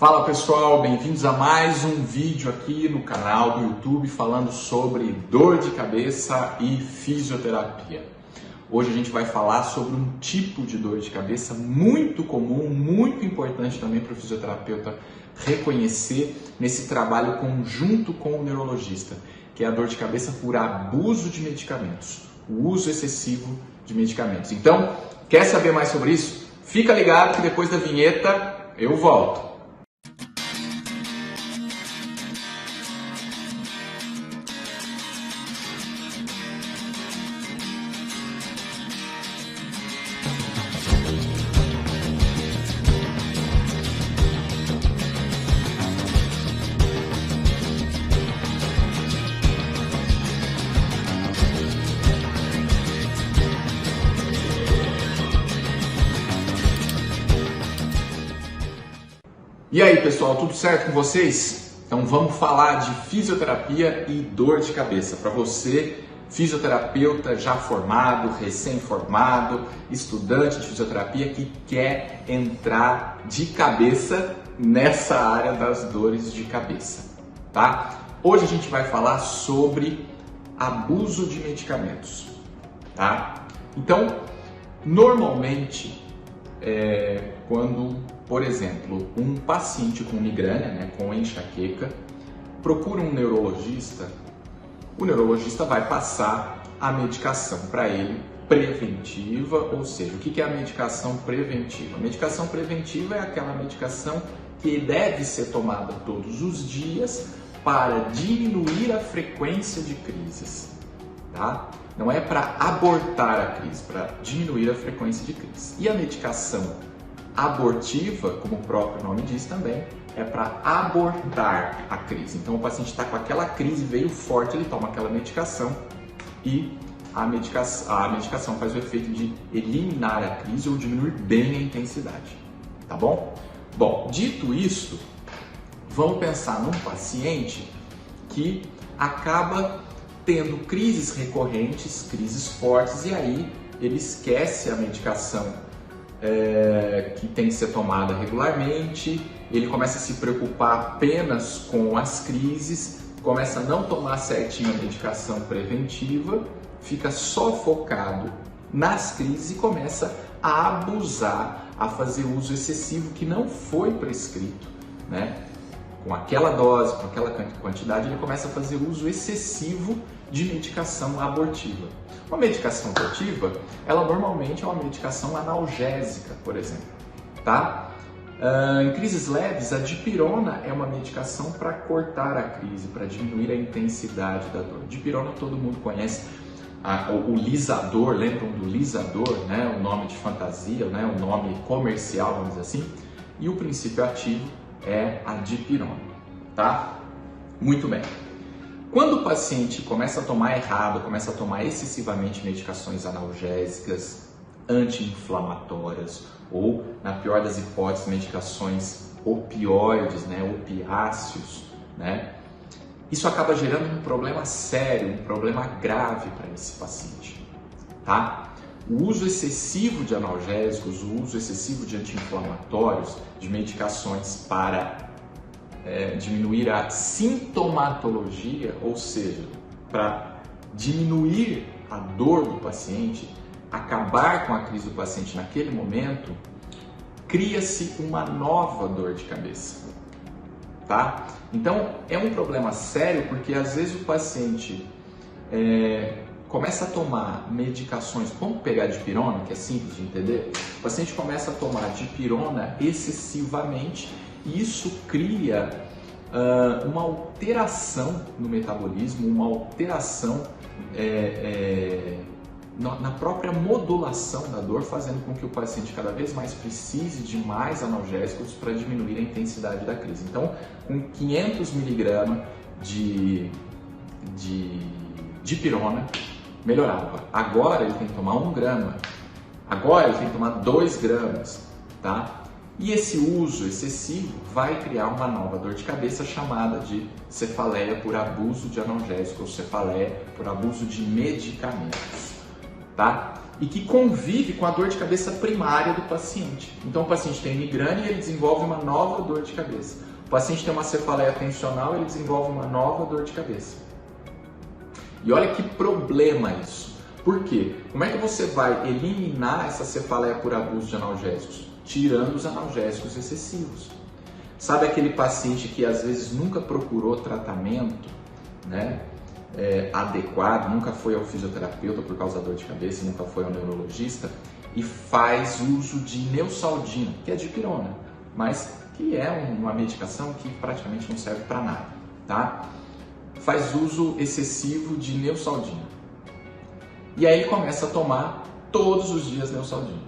Fala pessoal, bem-vindos a mais um vídeo aqui no canal do YouTube falando sobre dor de cabeça e fisioterapia. Hoje a gente vai falar sobre um tipo de dor de cabeça muito comum, muito importante também para o fisioterapeuta reconhecer nesse trabalho conjunto com o neurologista, que é a dor de cabeça por abuso de medicamentos, o uso excessivo de medicamentos. Então, quer saber mais sobre isso? Fica ligado que depois da vinheta eu volto. E aí pessoal, tudo certo com vocês? Então vamos falar de fisioterapia e dor de cabeça. Para você, fisioterapeuta já formado, recém-formado, estudante de fisioterapia que quer entrar de cabeça nessa área das dores de cabeça, tá? Hoje a gente vai falar sobre abuso de medicamentos, tá? Então, normalmente, quando, por exemplo, um paciente com migrânia, com enxaqueca, procura um neurologista, o neurologista vai passar a medicação para ele preventiva, ou seja, o que é a medicação preventiva? A medicação preventiva é aquela medicação que deve ser tomada todos os dias para diminuir a frequência de crises, tá? Não é para abortar a crise, para diminuir a frequência de crise. E a medicação abortiva, como o próprio nome diz também, é para abortar a crise. Então o paciente está com aquela crise, veio forte, ele toma aquela medicação e a medicação faz o efeito de eliminar a crise ou diminuir bem a intensidade, tá bom? Bom, dito isso, vamos pensar num paciente que acaba tendo crises recorrentes, crises fortes, e aí ele esquece a medicação que tem que ser tomada regularmente, ele começa a se preocupar apenas com as crises, começa a não tomar certinho a medicação preventiva, fica só focado nas crises e começa a abusar, a fazer uso excessivo que não foi prescrito, né? Com aquela dose, com aquela quantidade, ele começa a fazer uso excessivo de medicação abortiva. Uma medicação abortiva, ela normalmente é uma medicação analgésica, por exemplo, tá? Em crises leves, a dipirona é uma medicação para cortar a crise, para diminuir a intensidade da dor. Dipirona todo mundo conhece, o Lisador, lembram do Lisador, né? O nome de fantasia, né? O nome comercial, vamos dizer assim, e o princípio ativo é a dipirona, tá? Muito bem. Quando o paciente começa a tomar errado, começa a tomar excessivamente medicações analgésicas, anti-inflamatórias ou, na pior das hipóteses, medicações opioides, né, opiáceos, né, isso acaba gerando um problema sério, um problema grave para esse paciente, tá? O uso excessivo de analgésicos, o uso excessivo de anti-inflamatórios, de medicações para diminuir a sintomatologia, ou seja, para diminuir a dor do paciente, acabar com a crise do paciente naquele momento, cria-se uma nova dor de cabeça, tá? Então é um problema sério porque às vezes o paciente começa a tomar medicações, vamos pegar a dipirona, que é simples de entender, o paciente começa a tomar dipirona excessivamente e isso cria uma alteração no metabolismo, uma alteração na própria modulação da dor, fazendo com que o paciente cada vez mais precise de mais analgésicos para diminuir a intensidade da crise. Então, com 500 mg de dipirona, melhorava. Agora ele tem que tomar 1 grama, agora ele tem que tomar 2 gramas, tá? E esse uso excessivo vai criar uma nova dor de cabeça chamada de cefaleia por abuso de analgésico ou cefaleia por abuso de medicamentos, tá? e que convive com a dor de cabeça primária do paciente. Então o paciente tem migrânia e ele desenvolve uma nova dor de cabeça. O paciente tem uma cefaleia tensional e ele desenvolve uma nova dor de cabeça. E olha que problema isso. Por quê? Como é que você vai eliminar essa cefaleia por abuso de analgésicos? Tirando os analgésicos excessivos. Sabe aquele paciente que às vezes nunca procurou tratamento, né, adequado, nunca foi ao fisioterapeuta por causa da dor de cabeça, nunca foi ao neurologista e faz uso de Neosaldina, que é dipirona, mas que é uma medicação que praticamente não serve para nada, tá? Faz uso excessivo de Neosaldina. E aí ele começa a tomar todos os dias Neosaldina.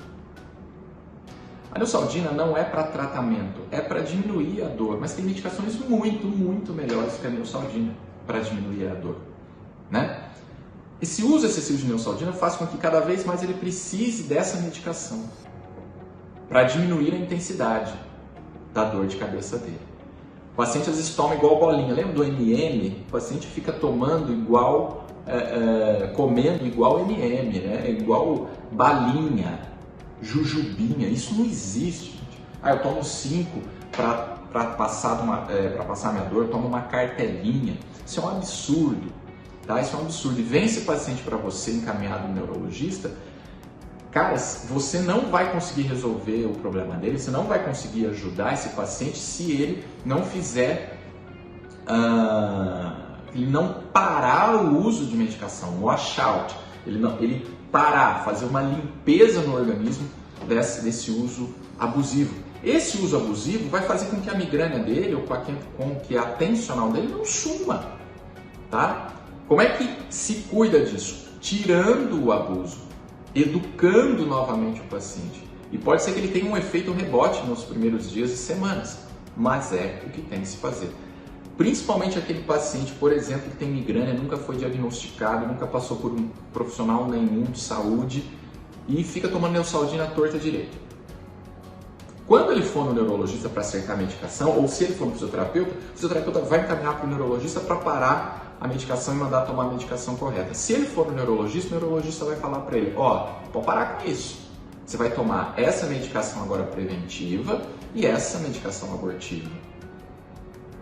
A Neosaldina não é para tratamento, é para diminuir a dor, mas tem medicações muito melhores que a Neosaldina para diminuir a dor, né? Esse uso excessivo de Neosaldina faz com que cada vez mais ele precise dessa medicação para diminuir a intensidade da dor de cabeça dele. O paciente às vezes toma igual bolinha, lembra do M&M? O paciente fica tomando igual, comendo igual M&M, né? Igual balinha, jujubinha, isso não existe, gente. Eu tomo 5 para passar minha dor, eu tomo uma cartelinha. Isso é um absurdo, tá? Isso é um absurdo. E vem esse paciente para você encaminhado no neurologista, cara, você não vai conseguir resolver o problema dele, você não vai conseguir ajudar esse paciente se ele não fizer, ele não parar o uso de medicação, o washout, ele parar, fazer uma limpeza no organismo desse uso abusivo. Esse uso abusivo vai fazer com que a migrânia dele ou com que a tensional dele não suma, tá? Como é que se cuida disso? Tirando o abuso, educando novamente o paciente. E pode ser que ele tenha um efeito rebote nos primeiros dias e semanas, mas é o que tem que se fazer. Principalmente aquele paciente, por exemplo, que tem migrânia, nunca foi diagnosticado, nunca passou por um profissional nenhum de saúde e fica tomando Neosaldina à torta direita. Quando ele for no neurologista para acertar a medicação, ou se ele for no fisioterapeuta, o fisioterapeuta vai encaminhar para o neurologista para parar a medicação e mandar tomar a medicação correta. Se ele for no neurologista, o neurologista vai falar para ele, pode parar com isso. Você vai tomar essa medicação agora preventiva e essa medicação abortiva.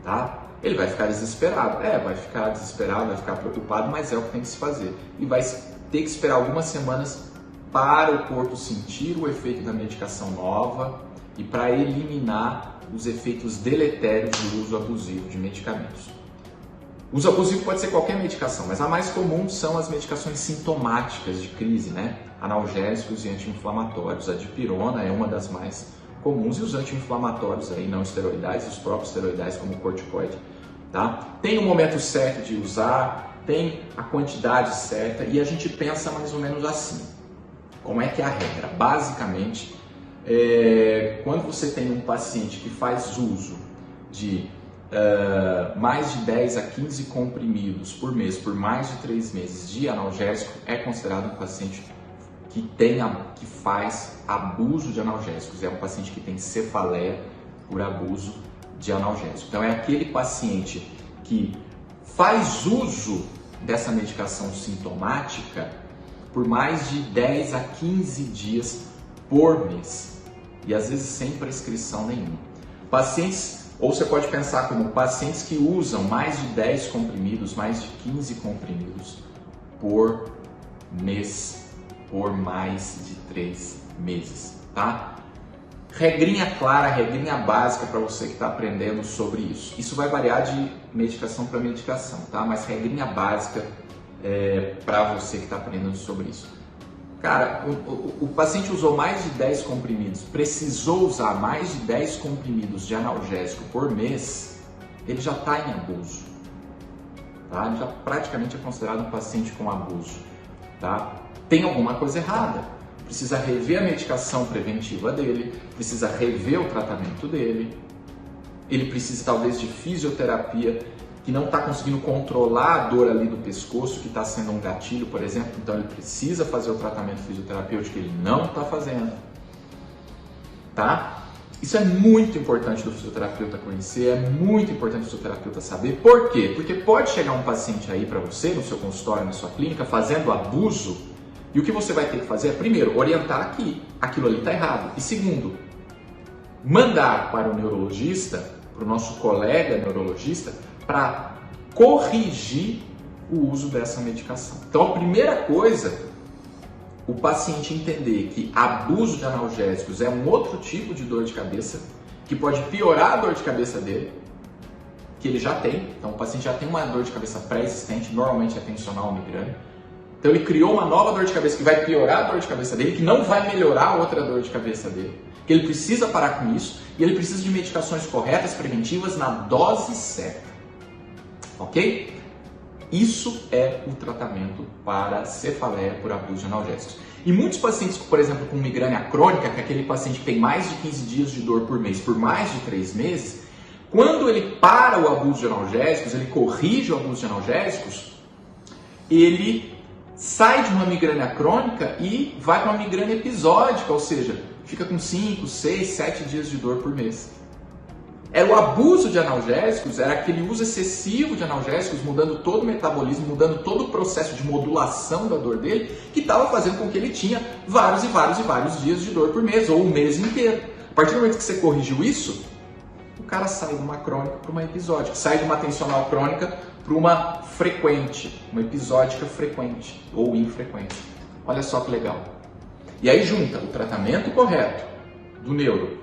Tá? Ele vai ficar desesperado. Vai ficar desesperado, vai ficar preocupado, mas é o que tem que se fazer. E vai ter que esperar algumas semanas para o corpo sentir o efeito da medicação nova e para eliminar os efeitos deletérios do uso abusivo de medicamentos. O uso abusivo pode ser qualquer medicação, mas a mais comum são as medicações sintomáticas de crise, né? Analgésicos e anti-inflamatórios. A dipirona é uma das mais comuns e os anti-inflamatórios aí, não esteroidais, os próprios esteroidais como o corticoide. Tá? Tem o momento certo de usar, tem a quantidade certa e a gente pensa mais ou menos assim. Como é que é a regra? Basicamente, quando você tem um paciente que faz uso de mais de 10 a 15 comprimidos por mês, por mais de 3 meses de analgésico, é considerado um paciente que faz abuso de analgésicos. É um paciente que tem cefaleia por abuso de analgésico. Então é aquele paciente que faz uso dessa medicação sintomática por mais de 10 a 15 dias por mês e às vezes sem prescrição nenhuma. Pacientes, ou você pode pensar como pacientes que usam mais de 10 comprimidos, mais de 15 comprimidos por mês, por mais de 3 meses, tá? Regrinha clara, regrinha básica para você que está aprendendo sobre isso. Isso vai variar de medicação para medicação, tá? Mas regrinha básica para você que está aprendendo sobre isso. Cara, o paciente usou mais de 10 comprimidos, precisou usar mais de 10 comprimidos de analgésico por mês, ele já está em abuso, tá? Ele já praticamente é considerado um paciente com abuso, tá? Tem alguma coisa errada, precisa rever a medicação preventiva dele, precisa rever o tratamento dele, ele precisa talvez de fisioterapia, que não está conseguindo controlar a dor ali do pescoço, que está sendo um gatilho, por exemplo, então ele precisa fazer o tratamento fisioterapêutico que ele não está fazendo, tá? Isso é muito importante do fisioterapeuta conhecer, é muito importante do fisioterapeuta saber. Por quê? Porque pode chegar um paciente aí para você, no seu consultório, na sua clínica, fazendo abuso E o que você vai ter que fazer é, primeiro, orientar que aquilo ali está errado. E segundo, mandar para o neurologista, para o nosso colega neurologista, para corrigir o uso dessa medicação. Então, a primeira coisa, o paciente entender que abuso de analgésicos é um outro tipo de dor de cabeça, que pode piorar a dor de cabeça dele, que ele já tem. Então, o paciente já tem uma dor de cabeça pré-existente, normalmente é tensional ou migrânia. Então, ele criou uma nova dor de cabeça que vai piorar a dor de cabeça dele, que não vai melhorar a outra dor de cabeça dele. Que ele precisa parar com isso e ele precisa de medicações corretas, preventivas, na dose certa. Ok? Isso é o tratamento para cefaleia por abuso de analgésicos. E muitos pacientes, por exemplo, com migrânia crônica, que é aquele paciente que tem mais de 15 dias de dor por mês, por mais de 3 meses, quando ele para o abuso de analgésicos, ele corrige o abuso de analgésicos, ele sai de uma migrânia crônica e vai para uma migrânia episódica, ou seja, fica com 5, 6, 7 dias de dor por mês. Era o abuso de analgésicos, era aquele uso excessivo de analgésicos, mudando todo o metabolismo, mudando todo o processo de modulação da dor dele, que estava fazendo com que ele tinha vários e vários e vários dias de dor por mês, ou o mês inteiro. A partir do momento que você corrigiu isso, o cara sai de uma crônica para uma episódica, sai de uma tensional crônica para uma frequente, uma episódica frequente ou infrequente. Olha só que legal. E aí junta o tratamento correto do neuro,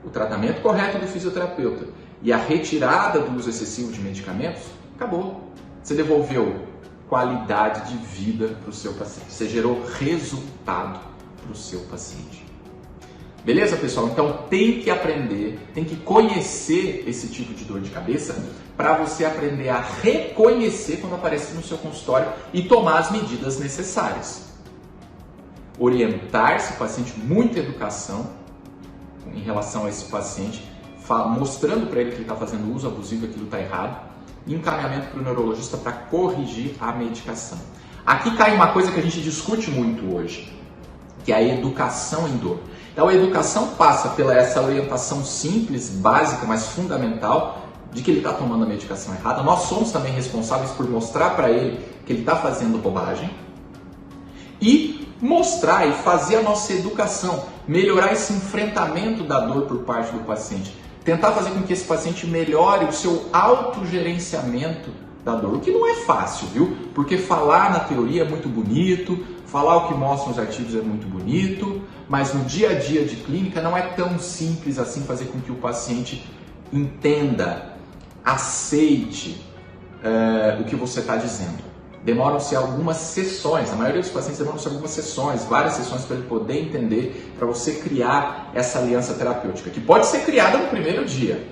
o tratamento correto do fisioterapeuta e a retirada do uso excessivo de medicamentos, acabou. Você devolveu qualidade de vida para o seu paciente. Você gerou resultado para o seu paciente. Beleza, pessoal? Então tem que aprender, tem que conhecer esse tipo de dor de cabeça para você aprender a reconhecer quando aparecer no seu consultório e tomar as medidas necessárias. Orientar esse paciente, muita educação em relação a esse paciente, mostrando para ele que ele está fazendo uso abusivo, que aquilo está errado, e encaminhamento para o neurologista para corrigir a medicação. Aqui cai uma coisa que a gente discute muito hoje, que é a educação em dor. Então a educação passa pela essa orientação simples, básica, mas fundamental, de que ele está tomando a medicação errada. Nós somos também responsáveis por mostrar para ele que ele está fazendo bobagem e mostrar e fazer a nossa educação, melhorar esse enfrentamento da dor por parte do paciente, tentar fazer com que esse paciente melhore o seu autogerenciamento da dor, o que não é fácil, viu? Porque falar na teoria é muito bonito, falar o que mostram os artigos é muito bonito, mas no dia a dia de clínica não é tão simples assim fazer com que o paciente entenda, aceite o que você está dizendo. Demoram-se algumas sessões, a maioria dos pacientes demoram-se algumas sessões, várias sessões para ele poder entender, para você criar essa aliança terapêutica, que pode ser criada no primeiro dia,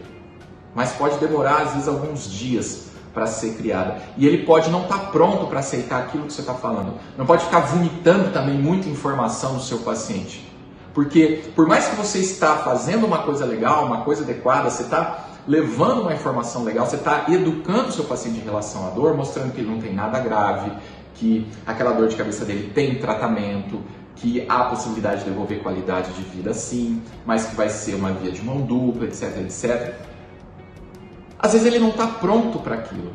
mas pode demorar às vezes alguns dias para ser criada. E ele pode não estar pronto para aceitar aquilo que você está falando. Não pode ficar vomitando também muita informação no seu paciente. Porque por mais que você está fazendo uma coisa legal, uma coisa adequada, você está levando uma informação legal, você está educando o seu paciente em relação à dor, mostrando que ele não tem nada grave, que aquela dor de cabeça dele tem tratamento, que há possibilidade de devolver qualidade de vida sim, mas que vai ser uma via de mão dupla, etc, etc. Às vezes ele não está pronto para aquilo.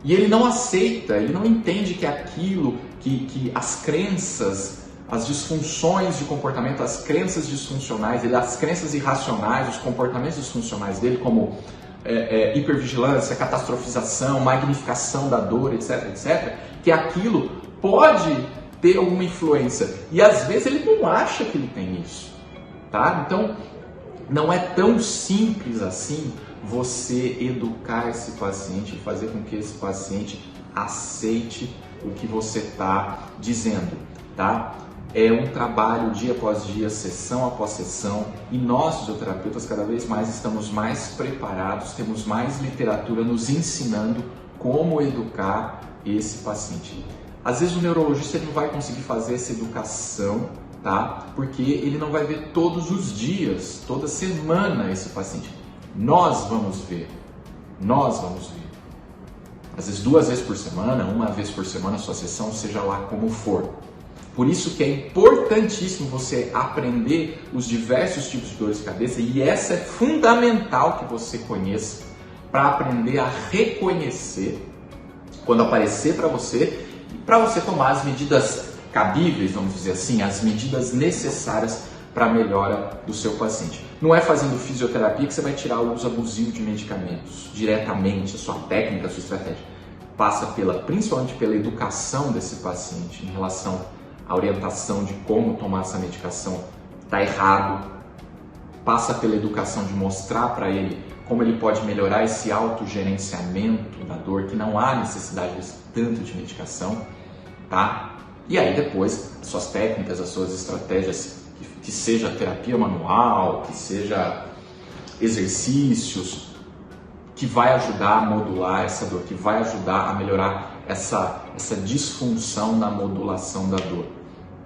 E ele não aceita, ele não entende que aquilo, que as crenças, as disfunções de comportamento, as crenças disfuncionais, as crenças irracionais, os comportamentos disfuncionais dele, como hipervigilância, catastrofização, magnificação da dor, etc, etc, que aquilo pode ter alguma influência. E às vezes ele não acha que ele tem isso. Tá? Então, não é tão simples assim você educar esse paciente e fazer com que esse paciente aceite o que você está dizendo, tá? É um trabalho dia após dia, sessão após sessão, e nós, fisioterapeutas, cada vez mais estamos mais preparados, temos mais literatura nos ensinando como educar esse paciente. Às vezes o neurologista ele não vai conseguir fazer essa educação, tá? Porque ele não vai ver todos os dias, toda semana esse paciente. Nós vamos ver. Às vezes 2 vezes por semana, 1 vez por semana a sua sessão, seja lá como for. Por isso que é importantíssimo você aprender os diversos tipos de dores de cabeça, e essa é fundamental que você conheça para aprender a reconhecer quando aparecer para você tomar as medidas cabíveis, vamos dizer assim, as medidas necessárias para a melhora do seu paciente. Não é fazendo fisioterapia que você vai tirar o uso abusivo de medicamentos diretamente, a sua técnica, a sua estratégia. Passa principalmente pela educação desse paciente em relação à orientação de como tomar essa medicação está errado. Passa pela educação de mostrar para ele como ele pode melhorar esse autogerenciamento da dor, que não há necessidade de tanto de medicação, tá? E aí depois, as suas técnicas, as suas estratégias, que seja terapia manual, que seja exercícios, que vai ajudar a modular essa dor, que vai ajudar a melhorar essa disfunção na modulação da dor,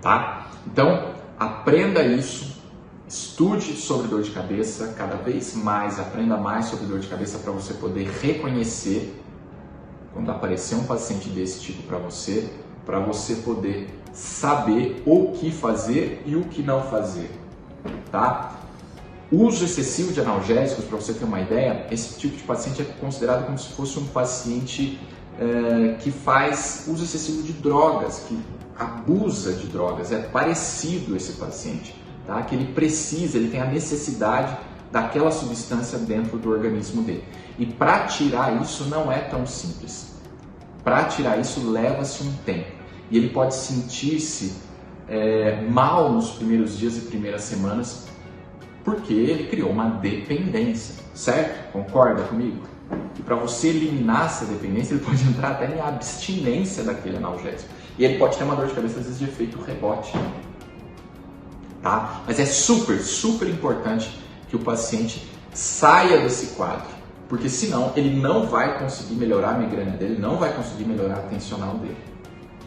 tá? Então, aprenda isso, estude sobre dor de cabeça cada vez mais, aprenda mais sobre dor de cabeça para você poder reconhecer quando aparecer um paciente desse tipo para você poder saber o que fazer e o que não fazer, tá? Uso excessivo de analgésicos, para você ter uma ideia, esse tipo de paciente é considerado como se fosse um paciente que faz uso excessivo de drogas, que abusa de drogas, é parecido esse paciente, tá? Que ele precisa, ele tem a necessidade daquela substância dentro do organismo dele. E para tirar isso não é tão simples. Para tirar isso leva-se um tempo. E ele pode sentir-se mal nos primeiros dias e primeiras semanas, porque ele criou uma dependência, certo? Concorda comigo? E para você eliminar essa dependência, ele pode entrar até em abstinência daquele analgésico. E ele pode ter uma dor de cabeça, às vezes, de efeito rebote. Tá? Mas é super, super importante que o paciente saia desse quadro, porque senão ele não vai conseguir melhorar a migrânia dele, não vai conseguir melhorar a tensional dele.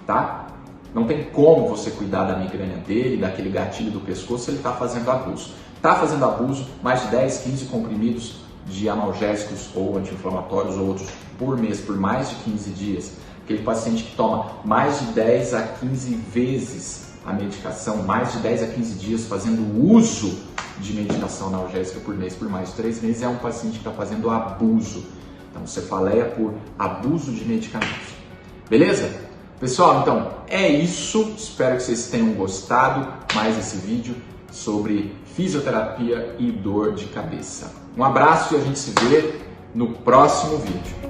Tá? Não tem como você cuidar da migrânia dele, daquele gatilho do pescoço, se ele está fazendo abuso. Está fazendo abuso, mais de 10, 15 comprimidos de analgésicos ou anti-inflamatórios ou outros por mês, por mais de 15 dias. Aquele paciente que toma mais de 10 a 15 vezes a medicação, mais de 10 a 15 dias fazendo uso de medicação analgésica por mês, por mais de 3 meses, é um paciente que está fazendo abuso. Então, cefaleia por abuso de medicamentos. Beleza? Pessoal, então é isso. Espero que vocês tenham gostado mais desse vídeo sobre fisioterapia e dor de cabeça. Um abraço e a gente se vê no próximo vídeo.